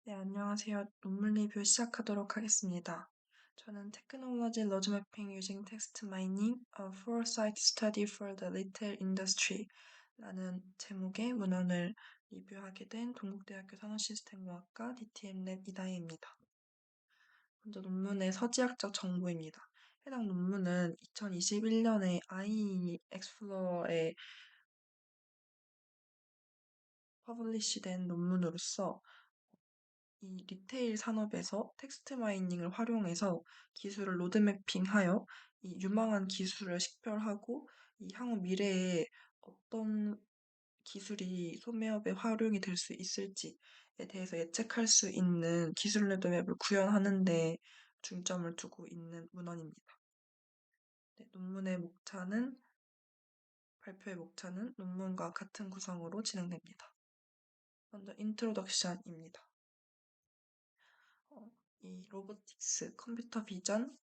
네, 안녕하세요. 논문 리뷰 시작하도록 하겠습니다. 저는 Technology Road Mapping Using Text Mining, A Foresight Study for the Retail Industry 라는 제목의 문헌을 리뷰하게 된 동국대학교 산업시스템공학과 DTM랩 이다혜입니다. 먼저 논문의 서지학적 정보입니다. 해당 논문은 2021년에 IE Explorer에 퍼블리시된 논문으로서 이 리테일 산업에서 텍스트 마이닝을 활용해서 기술을 로드매핑하여 이 유망한 기술을 식별하고 이 향후 미래에 어떤 기술이 소매업에 활용이 될 수 있을지에 대해서 예측할 수 있는 기술 로드맵을 구현하는 데 중점을 두고 있는 문헌입니다. 네, 발표의 목차는 논문과 같은 구성으로 진행됩니다. 먼저 인트로덕션입니다. 이 로보틱스, 컴퓨터 비전,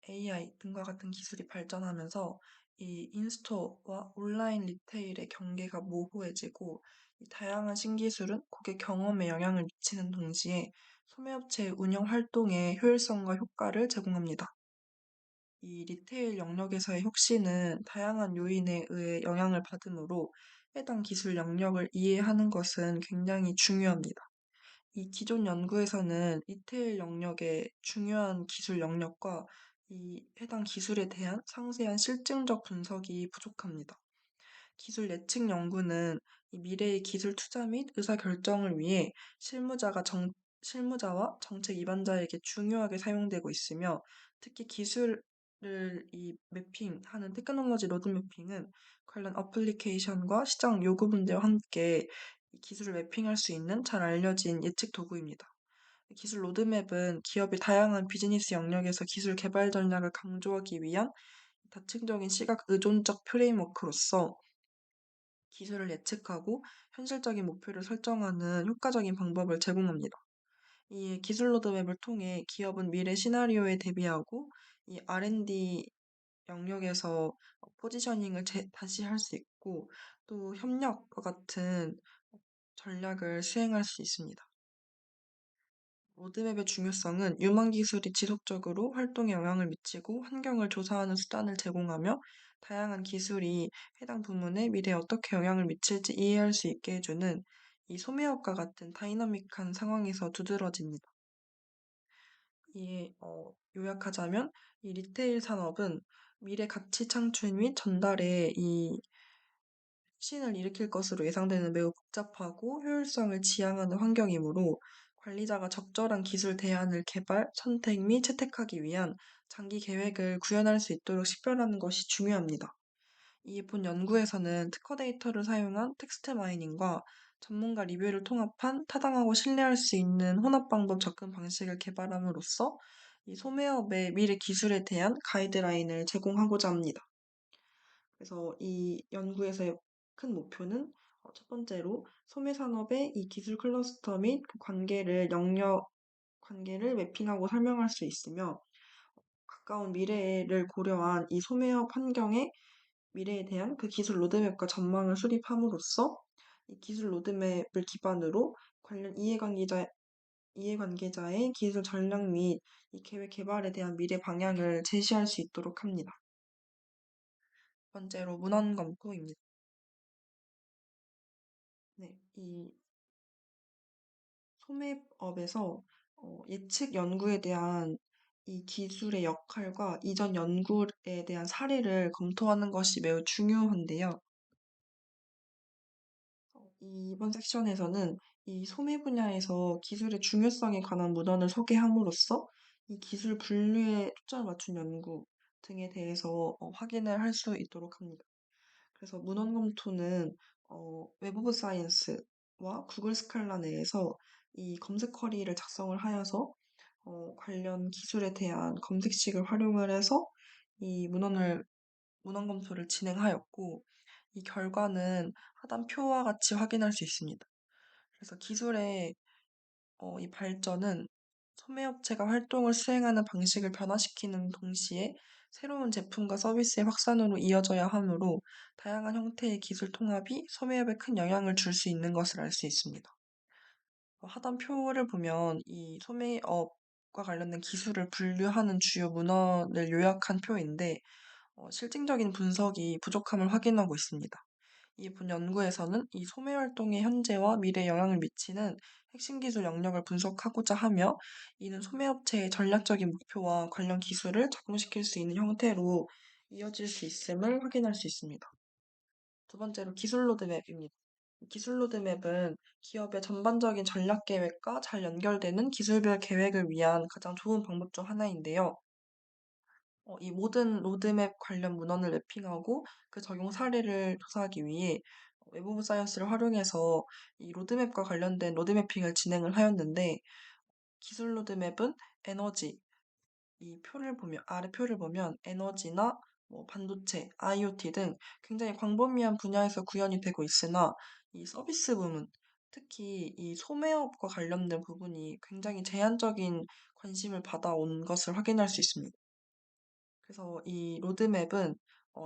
AI 등과 같은 기술이 발전하면서 이 인스토어와 온라인 리테일의 경계가 모호해지고 이 다양한 신기술은 고객 경험에 영향을 미치는 동시에 소매업체의 운영 활동의 효율성과 효과를 제공합니다. 이 리테일 영역에서의 혁신은 다양한 요인에 의해 영향을 받으므로 해당 기술 영역을 이해하는 것은 굉장히 중요합니다. 이 기존 연구에서는 리테일 영역의 중요한 기술 영역과 이 해당 기술에 대한 상세한 실증적 분석이 부족합니다. 기술 예측 연구는 이 미래의 기술 투자 및 의사 결정을 위해 실무자와 정책 입안자에게 중요하게 사용되고 있으며 특히 기술을 이 매핑하는 테크놀로지 로드 매핑은 관련 어플리케이션과 시장 요구 문제와 함께 이 기술을 매핑할 수 있는 잘 알려진 예측 도구입니다. 기술 로드맵은 기업의 다양한 비즈니스 영역에서 기술 개발 전략을 강조하기 위한 다층적인 시각 의존적 프레임워크로서 기술을 예측하고 현실적인 목표를 설정하는 효과적인 방법을 제공합니다. 이 기술 로드맵을 통해 기업은 미래 시나리오에 대비하고 이 R&D 영역에서 포지셔닝을 다시 할 수 있고 또 협력과 같은 전략을 수행할 수 있습니다. 로드맵의 중요성은 유망 기술이 지속적으로 활동에 영향을 미치고 환경을 조사하는 수단을 제공하며 다양한 기술이 해당 부문에 미래에 어떻게 영향을 미칠지 이해할 수 있게 해주는 이 소매업과 같은 다이나믹한 상황에서 두드러집니다. 요약하자면 이 리테일 산업은 미래 가치 창출 및 전달에 이 혁신을 일으킬 것으로 예상되는 매우 복잡하고 효율성을 지향하는 환경이므로 관리자가 적절한 기술 대안을 개발, 선택 및 채택하기 위한 장기 계획을 구현할 수 있도록 식별하는 것이 중요합니다. 이 본 연구에서는 특허 데이터를 사용한 텍스트 마이닝과 전문가 리뷰를 통합한 타당하고 신뢰할 수 있는 혼합 방법 접근 방식을 개발함으로써 이 소매업의 미래 기술에 대한 가이드라인을 제공하고자 합니다. 그래서 이 연구에서의 큰 목표는 첫 번째로 소매 산업의 이 기술 클러스터 및 그 관계를 매핑하고 설명할 수 있으며 가까운 미래를 고려한 이 소매업 환경의 미래에 대한 그 기술 로드맵과 전망을 수립함으로써 이 기술 로드맵을 기반으로 관련 이해관계자의 기술 전략 및 이 계획 개발에 대한 미래 방향을 제시할 수 있도록 합니다. 두 번째로 문헌 검토입니다. 네, 이 소매업에서 예측 연구에 대한 이 기술의 역할과 이전 연구에 대한 사례를 검토하는 것이 매우 중요한데요. 이번 섹션에서는 이 소매 분야에서 기술의 중요성에 관한 문헌을 소개함으로써 이 기술 분류에 초점을 맞춘 연구 등에 대해서 확인을 할 수 있도록 합니다. 그래서 문헌 검토는 웹 오브 사이언스와 구글 스칼라 내에서 이 검색 쿼리를 작성을 하여서 관련 기술에 대한 검색식을 활용을 해서 이 문헌 검토를 진행하였고 이 결과는 하단표와 같이 확인할 수 있습니다. 그래서 기술의 이 발전은 소매업체가 활동을 수행하는 방식을 변화시키는 동시에 새로운 제품과 서비스의 확산으로 이어져야 하므로 다양한 형태의 기술 통합이 소매업에 큰 영향을 줄 수 있는 것을 알 수 있습니다. 하단 표를 보면 이 소매업과 관련된 기술을 분류하는 주요 문헌을 요약한 표인데 실증적인 분석이 부족함을 확인하고 있습니다. 이 본 연구에서는 이 소매 활동의 현재와 미래에 영향을 미치는 핵심 기술 영역을 분석하고자 하며 이는 소매업체의 전략적인 목표와 관련 기술을 적용시킬 수 있는 형태로 이어질 수 있음을 확인할 수 있습니다. 두 번째로 기술 로드맵입니다. 기술 로드맵은 기업의 전반적인 전략 계획과 잘 연결되는 기술별 계획을 위한 가장 좋은 방법 중 하나인데요. 이 모든 로드맵 관련 문헌을 랩핑하고 그 적용 사례를 조사하기 위해 웹 오브 사이언스를 활용해서 이 로드맵과 관련된 로드매핑을 진행을 하였는데 기술 로드맵은 에너지, 이 표를 보면 아래 표를 보면 에너지나 뭐 반도체, IoT 등 굉장히 광범위한 분야에서 구현이 되고 있으나 이 서비스 부문, 특히 이 소매업과 관련된 부분이 굉장히 제한적인 관심을 받아온 것을 확인할 수 있습니다. 그래서 이 로드맵은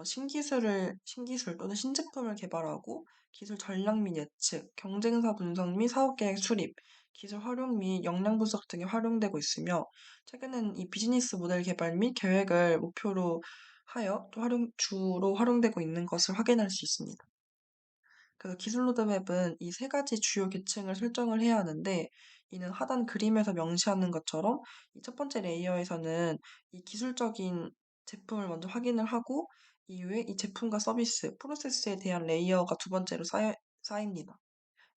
신기술 또는 신제품을 개발하고 기술 전략 및 예측, 경쟁사 분석 및 사업 계획 수립, 기술 활용 및 역량 분석 등에 활용되고 있으며, 최근엔 이 비즈니스 모델 개발 및 계획을 목표로 하여 또 주로 활용되고 있는 것을 확인할 수 있습니다. 그래서 기술 로드맵은 이 세 가지 주요 계층을 설정을 해야 하는데, 이는 하단 그림에서 명시하는 것처럼 이 첫 번째 레이어에서는 이 기술적인 제품을 먼저 확인을 하고, 이후에 이 제품과 서비스, 프로세스에 대한 레이어가 두 번째로 쌓입니다.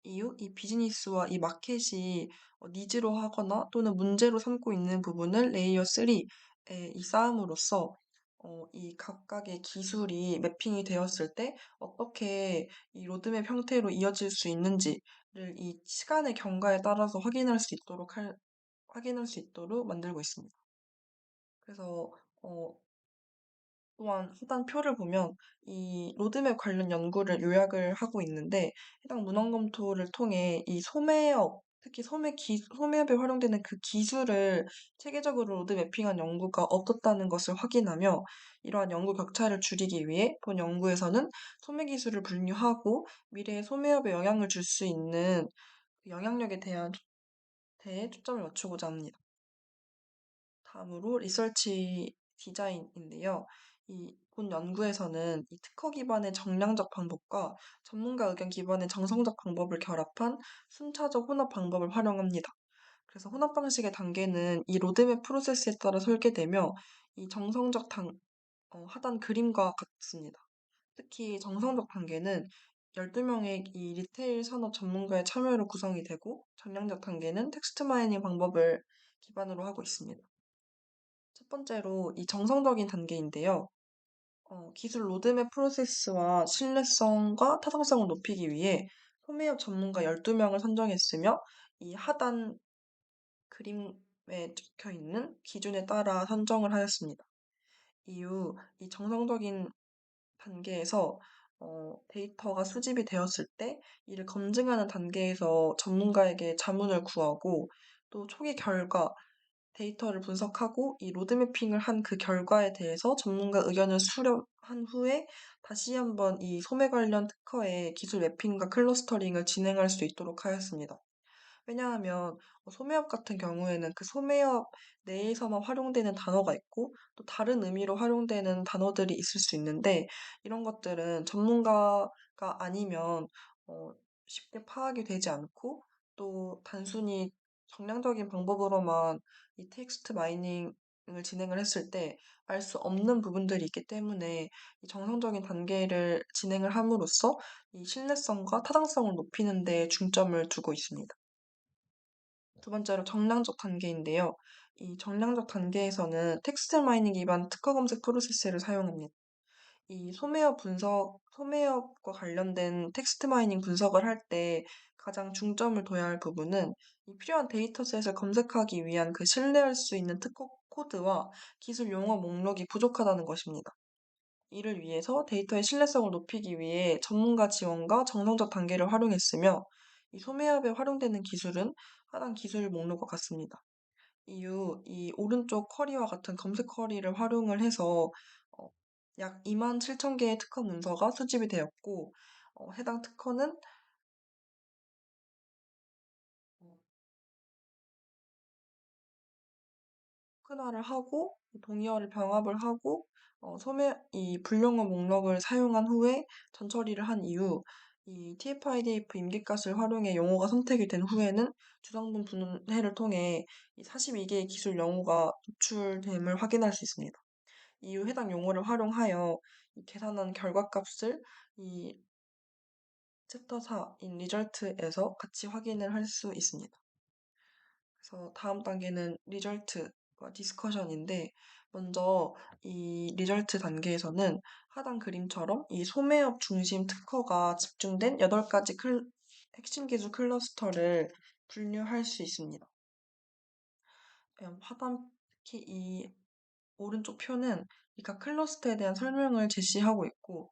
이후 이 비즈니스와 이 마켓이 니즈로 하거나 또는 문제로 삼고 있는 부분을 레이어 3에 이 쌓음으로써 이 각각의 기술이 매핑이 되었을 때 어떻게 이 로드맵 형태로 이어질 수 있는지를 이 시간의 경과에 따라서 확인할 수 있도록 만들고 있습니다. 그래서 어, 또한 하단 표를 보면 이 로드맵 관련 연구를 요약을 하고 있는데 해당 문헌 검토를 통해 이 소매업, 특히 소매업에 활용되는 그 기술을 체계적으로 로드매핑한 연구가 없었다는 것을 확인하며 이러한 연구 격차를 줄이기 위해 본 연구에서는 소매 기술을 분류하고 미래의 소매업에 영향을 줄 수 있는 그 영향력에 대해 초점을 맞추고자 합니다. 다음으로 리서치 디자인인데요. 이 본 연구에서는 이 특허 기반의 정량적 방법과 전문가 의견 기반의 정성적 방법을 결합한 순차적 혼합 방법을 활용합니다. 그래서 혼합 방식의 단계는 이 로드맵 프로세스에 따라 설계되며 이 하단 그림과 같습니다. 특히 정성적 단계는 12명의 이 리테일 산업 전문가의 참여로 구성이 되고 정량적 단계는 텍스트 마이닝 방법을 기반으로 하고 있습니다. 첫 번째로 이 정성적인 단계인데요. 기술 로드맵 프로세스와 신뢰성과 타당성을 높이기 위해 소매업 전문가 12명을 선정했으며 이 하단 그림에 적혀 있는 기준에 따라 선정을 하였습니다. 이후 이 정성적인 단계에서 데이터가 수집이 되었을 때 이를 검증하는 단계에서 전문가에게 자문을 구하고 또 초기 결과 데이터를 분석하고 이 로드매핑을 한 그 결과에 대해서 전문가 의견을 수렴한 후에 다시 한번 이 소매 관련 특허의 기술 매핑과 클러스터링을 진행할 수 있도록 하였습니다. 왜냐하면 소매업 같은 경우에는 그 소매업 내에서만 활용되는 단어가 있고 또 다른 의미로 활용되는 단어들이 있을 수 있는데 이런 것들은 전문가가 아니면 어, 쉽게 파악이 되지 않고 또 단순히 정량적인 방법으로만 이 텍스트 마이닝을 진행을 했을 때 알 수 없는 부분들이 있기 때문에 이 정성적인 단계를 진행을 함으로써 이 신뢰성과 타당성을 높이는 데 중점을 두고 있습니다. 두 번째로 정량적 단계인데요. 이 정량적 단계에서는 텍스트 마이닝 기반 특허 검색 프로세스를 사용합니다. 이 소매업과 관련된 텍스트 마이닝 분석을 할 때 가장 중점을 둬야 할 부분은 이 필요한 데이터셋을 검색하기 위한 그 신뢰할 수 있는 특허 코드와 기술 용어 목록이 부족하다는 것입니다. 이를 위해서 데이터의 신뢰성을 높이기 위해 전문가 지원과 정성적 단계를 활용했으며 이 소매업에 활용되는 기술은 하단 기술 목록과 같습니다. 이후 이 오른쪽 쿼리와 같은 검색 쿼리를 활용을 해서 어, 약 2만 7천 개의 특허 문서가 수집이 되었고 해당 특허는 토큰화를 하고 동의어를 병합을 하고 소매 이 불량어 목록을 사용한 후에 전처리를 한 이후 이 TF-IDF 임기값을 활용해 용어가 선택이 된 후에는 주성분 분해를 통해 이 42개의 기술 용어가 도출됨을 확인할 수 있습니다. 이후 해당 용어를 활용하여 이 계산한 결과값을 이 챕터 4인 리절트에서 같이 확인을 할 수 있습니다. 그래서 다음 단계는 리절트와 디스커션인데 먼저 이 리절트 단계에서는 하단 그림처럼 이 소매업 중심 특허가 집중된 8가지 핵심 기술 클러스터를 분류할 수 있습니다. 하단 특히 이 오른쪽 표는 이 각 클러스터에 대한 설명을 제시하고 있고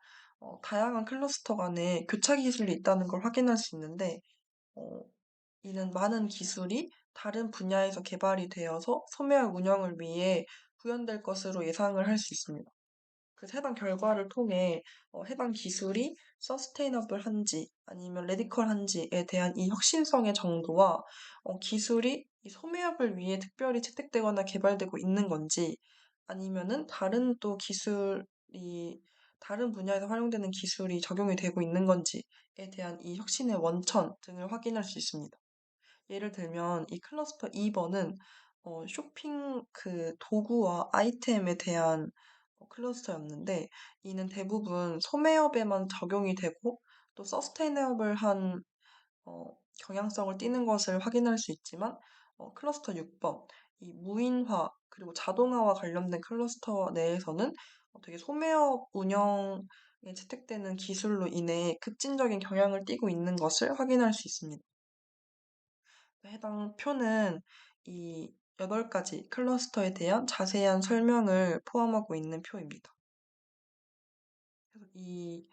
다양한 클러스터 간에 교차 기술이 있다는 걸 확인할 수 있는데 어, 이는 많은 기술이 다른 분야에서 개발이 되어서 소멸 운영을 위해 구현될 것으로 예상을 할 수 있습니다. 그래서 해당 결과를 통해 해당 기술이 서스테이너블한지 아니면 레디컬한지에 대한 이 혁신성의 정도와 기술이 이 소매업을 위해 특별히 채택되거나 개발되고 있는 건지 아니면은 다른 또 기술이 다른 분야에서 활용되는 기술이 적용이 되고 있는 건지에 대한 이 혁신의 원천 등을 확인할 수 있습니다. 예를 들면 이 클러스터 2번은 쇼핑 그 도구와 아이템에 대한 클러스터였는데 이는 대부분 소매업에만 적용이 되고 또 서스테이너블한 어, 경향성을 띠는 것을 확인할 수 있지만 클러스터 6번 이 무인화 그리고 자동화와 관련된 클러스터 내에서는 되게 소매업 운영에 채택되는 기술로 인해 급진적인 경향을 띠고 있는 것을 확인할 수 있습니다. 해당 표는 이 8가지 클러스터에 대한 자세한 설명을 포함하고 있는 표입니다. 그래서 이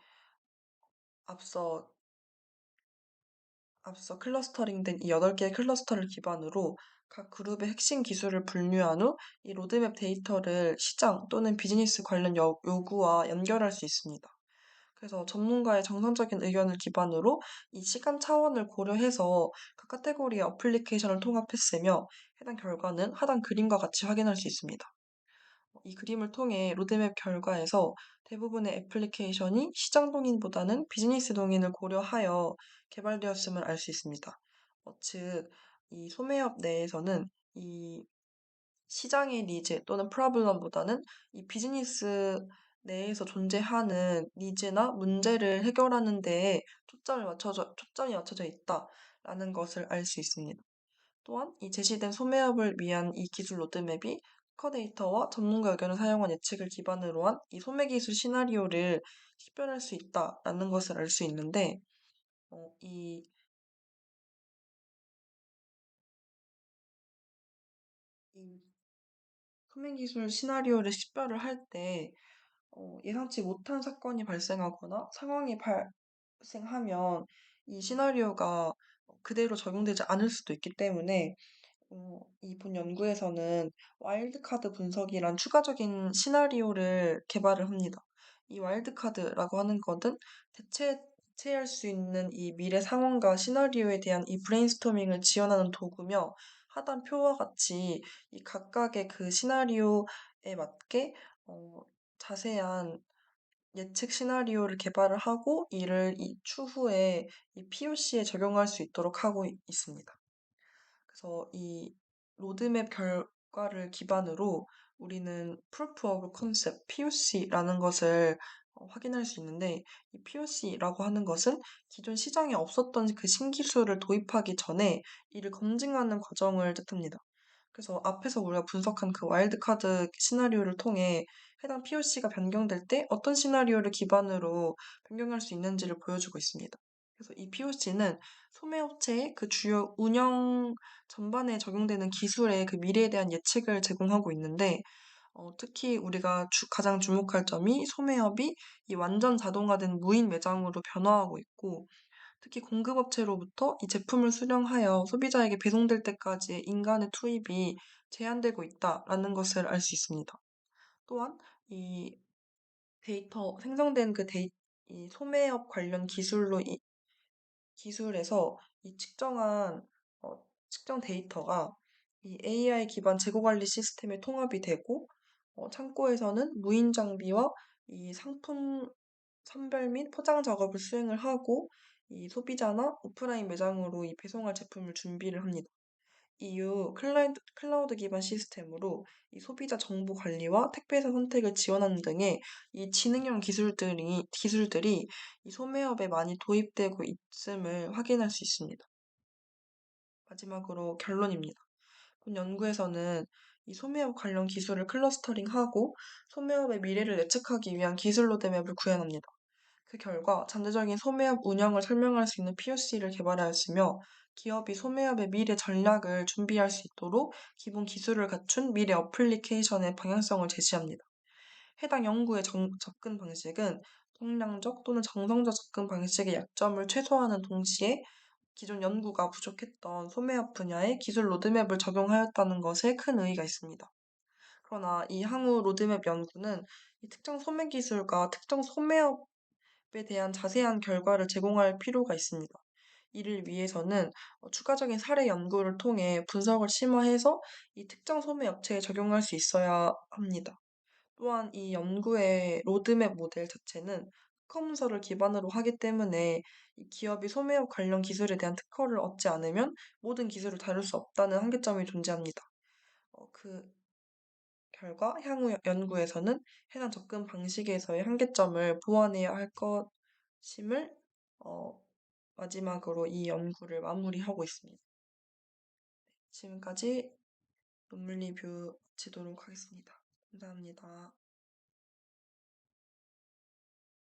앞서 클러스터링된 이 8개의 클러스터를 기반으로 각 그룹의 핵심 기술을 분류한 후 이 로드맵 데이터를 시장 또는 비즈니스 관련 요구와 연결할 수 있습니다. 그래서 전문가의 정상적인 의견을 기반으로 이 시간 차원을 고려해서 각 카테고리의 어플리케이션을 통합했으며 해당 결과는 하단 그림과 같이 확인할 수 있습니다. 이 그림을 통해 로드맵 결과에서 대부분의 애플리케이션이 시장 동인보다는 비즈니스 동인을 고려하여 개발되었음을 알 수 있습니다. 즉, 이 소매업 내에서는 이 시장의 니즈 또는 프로블럼보다는 이 비즈니스 내에서 존재하는 니즈나 문제를 해결하는 데에 초점이 맞춰져 있다라는 것을 알 수 있습니다. 또한 이 제시된 소매업을 위한 이 기술 로드맵이 특허 데이터와 전문가 의견을 사용한 예측을 기반으로 한 이 소매 기술 시나리오를 식별할 수 있다라는 것을 알 수 있는데, 이 소매 기술 시나리오를 식별을 할 때, 예상치 못한 사건이 발생하거나 상황이 발생하면 이 시나리오가 그대로 적용되지 않을 수도 있기 때문에 이번 연구에서는 와일드카드 분석이란 추가적인 시나리오를 개발을 합니다. 이 와일드카드라고 하는 것은 대체할 수 있는 이 미래 상황과 시나리오에 대한 이 브레인스토밍을 지원하는 도구며 하단 표와 같이 이 각각의 그 시나리오에 맞게 자세한 예측 시나리오를 개발을 하고 이를 추후에 이 POC에 적용할 수 있도록 하고 있습니다. 그래서 이 로드맵 결과를 기반으로 우리는 Proof of Concept, POC라는 것을 확인할 수 있는데 이 POC라고 하는 것은 기존 시장에 없었던 그 신기술을 도입하기 전에 이를 검증하는 과정을 뜻합니다. 그래서 앞에서 우리가 분석한 그 와일드카드 시나리오를 통해 해당 POC가 변경될 때 어떤 시나리오를 기반으로 변경할 수 있는지를 보여주고 있습니다. 그래서 이 POC는 소매업체의 그 주요 운영 전반에 적용되는 기술의 그 미래에 대한 예측을 제공하고 있는데, 특히 우리가 가장 주목할 점이 소매업이 이 완전 자동화된 무인 매장으로 변화하고 있고, 특히 공급업체로부터 이 제품을 수령하여 소비자에게 배송될 때까지의 인간의 투입이 제한되고 있다라는 것을 알 수 있습니다. 또한 이 생성된 이 소매업 관련 기술에서 이 측정 데이터가 이 AI 기반 재고 관리 시스템에 통합이 되고 창고에서는 무인 장비와 이 상품 선별 및 포장 작업을 수행을 하고 이 소비자나 오프라인 매장으로 이 배송할 제품을 준비를 합니다. 이후 클라우드 기반 시스템으로 이 소비자 정보 관리와 택배사 선택을 지원하는 등의 이 지능형 기술들이 이 소매업에 많이 도입되고 있음을 확인할 수 있습니다. 마지막으로 결론입니다. 본 연구에서는 이 소매업 관련 기술을 클러스터링하고 소매업의 미래를 예측하기 위한 기술 로드맵을 구현합니다. 그 결과 잠재적인 소매업 운영을 설명할 수 있는 POC를 개발하였으며 기업이 소매업의 미래 전략을 준비할 수 있도록 기본 기술을 갖춘 미래 어플리케이션의 방향성을 제시합니다. 해당 연구의 접근 방식은 통량적 또는 정성적 접근 방식의 약점을 최소화하는 동시에 기존 연구가 부족했던 소매업 분야에 기술 로드맵을 적용하였다는 것에 큰 의의가 있습니다. 그러나 이 향후 로드맵 연구는 이 특정 소매 기술과 특정 소매업에 대한 자세한 결과를 제공할 필요가 있습니다. 이를 위해서는 추가적인 사례 연구를 통해 분석을 심화해서 이 특정 소매 업체에 적용할 수 있어야 합니다. 또한 이 연구의 로드맵 모델 자체는 특허 문서를 기반으로 하기 때문에 이 기업이 소매업 관련 기술에 대한 특허를 얻지 않으면 모든 기술을 다룰 수 없다는 한계점이 존재합니다. 그 결과 향후 연구에서는 해당 접근 방식에서의 한계점을 보완해야 할 것임을 어, 마지막으로 이 연구를 마무리하고 있습니다. 지금까지 논문 리뷰 마치도록 하겠습니다. 감사합니다.